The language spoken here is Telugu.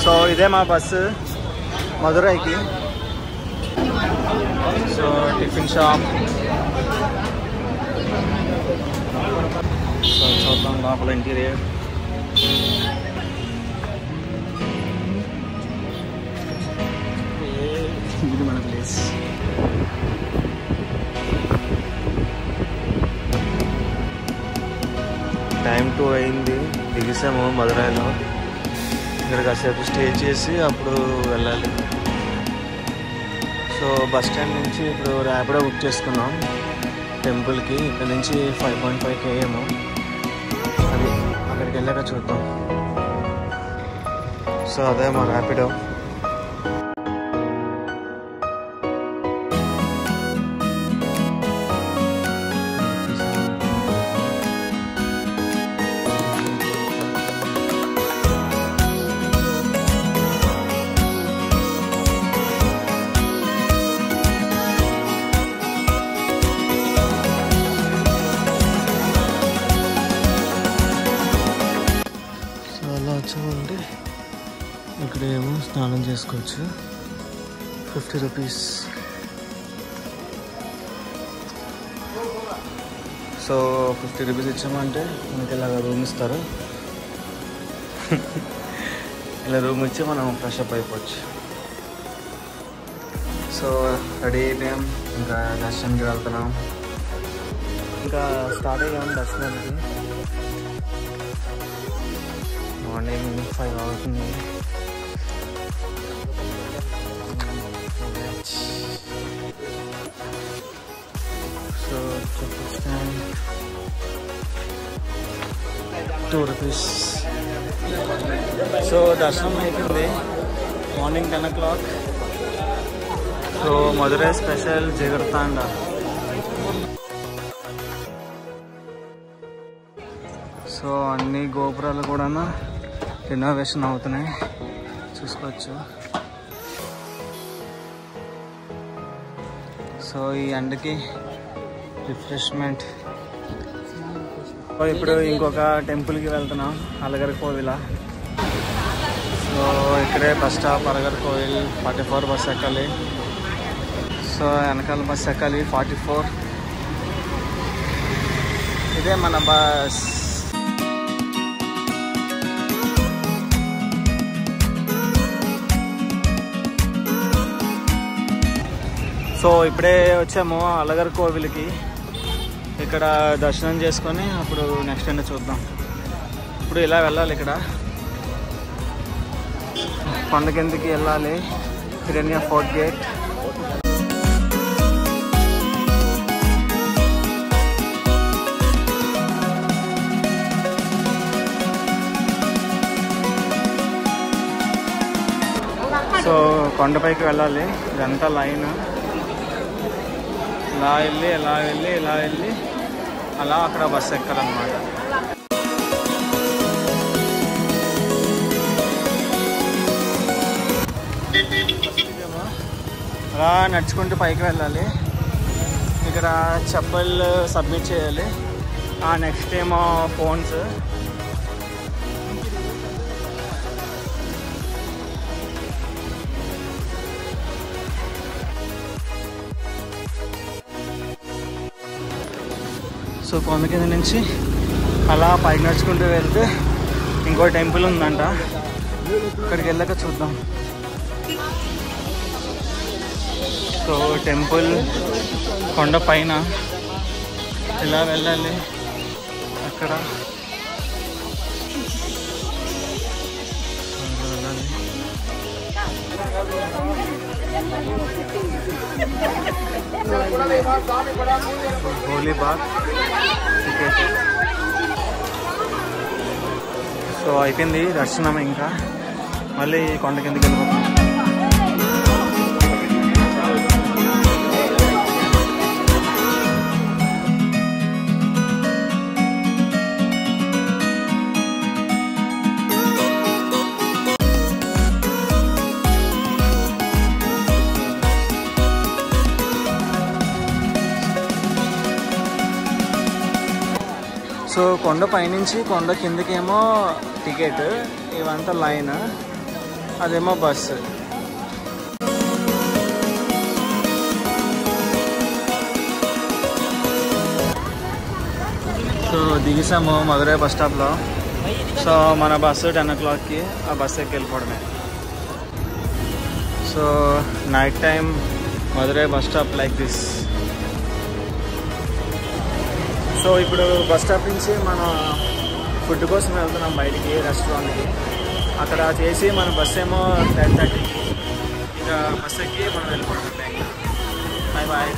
సో ఇదే మా బస్సు మధురైకి. So tiffin shop. సో చూద్దాం లోపల ఇంటీరియర్. ఇది మన ప్లేస్. టైం 2 అయింది. దిగేసాము మధురైలో. ఇక్కడ కాసేపు స్టే చేసి అప్పుడు వెళ్ళాలి. సో బస్ స్టాండ్ నుంచి ఇప్పుడు ర్యాపిడో బుక్ చేసుకున్నాం టెంపుల్కి. ఇక్కడ నుంచి 5.5 km. అది అక్కడికి వెళ్ళాక చూద్దాం. సో అదే మా ర్యాపిడో. చూడండి ఇక్కడ ఏమో స్నానం చేసుకోవచ్చు. 50 రూపీస్. సో 50 రూపీస్ ఇచ్చామంటే మనకి ఇలాగ రూమ్ ఇస్తారు. ఇలా రూమ్ ఇచ్చి మనం ఫ్రెష్ అప్ అయిపోవచ్చు. సో రెడీ అయిపోయాం. ఇంకా దర్శనానికి వెళ్తున్నాం. ఇంకా స్టార్ట్ అయ్యాము దర్శనానికి. మార్నింగ్ 5 అవుతుంది. So 2 rupees. సో దర్శనం అయిపోయింది morning 10 o'clock. So Madurai special Jigarthanda. So అన్ని గోపురాలు కూడా రినోవేషన్ అవుతున్నాయి, చూసుకోవచ్చు. సో ఈ ఎండకి రిఫ్రెష్మెంట్. ఇప్పుడు ఇంకొక టెంపుల్కి వెళ్తున్నాం, అలగర్ కోవిల. సో ఇక్కడే బస్ స్టాప్ అలగర్ కోవిల్. 44 బస్ ఎక్కాలి. సో వెనకాల బస్ ఎక్కాలి 44. ఇదే మన బస్. సో ఇప్పుడే వచ్చాము అలగర్ కోవిల్కి. ఇక్కడ దర్శనం చేసుకొని అప్పుడు నెక్స్ట్ ఏంటో చూద్దాం. ఇప్పుడు ఇలా వెళ్ళాలి. ఇక్కడ కొండ కిందకి వెళ్ళాలి. హిరణ్య ఫోర్ట్ గేట్. సో కొండపైకి వెళ్ళాలి. ఇదంతా లైన్. ఇలా వెళ్ళి ఇలా వెళ్ళి ఇలా వెళ్ళి అలా అక్కడ బస్సు ఎక్కాలన్నమాట. అలా నడుచుకుంటూ పైకి వెళ్ళాలి. ఇక్కడ చెప్పల్ సబ్మిట్ చేయాలి. నెక్స్ట్ ఏమో ఫోన్స్. సో కొండ కింద నుంచి అలా పైకి నడుచుకుంటూ వెళ్తే ఇంకో టెంపుల్ ఉందంట. అక్కడికి వెళ్ళాక చూద్దాం. సో టెంపుల్ కొండ పైన ఇలా వెళ్ళాలి. అక్కడ వెళ్ళాలి. గోలీబాగ్ టికెట్. సో అయిపోయింది దర్శనం. ఇంకా మళ్ళీ కొండ కిందకి వెళ్ళిపోతాం. సో కొండ పైనుంచి కొండ కిందకేమో టికెట్. ఇవంతా లైన్. అదేమో బస్సు. సో దిగేసాము మధురై బస్ స్టాప్లో. సో మన బస్సు 10 o'clockకి, ఆ బస్సు ఎక్కి వెళ్ళిపోవడమే. So night time Madurai bus stop like this. So ఇప్పుడు బస్ స్టాప్ నుంచి మనం ఫుడ్ కోసం వెళ్తున్నాం బయటికి, రెస్టారెంట్కి. అక్కడ చేసి మన బస్ ఏమో 10:30కి, ఇక బస్ ఎక్కి మనం వెళ్ళిపోవడం. Bye bye.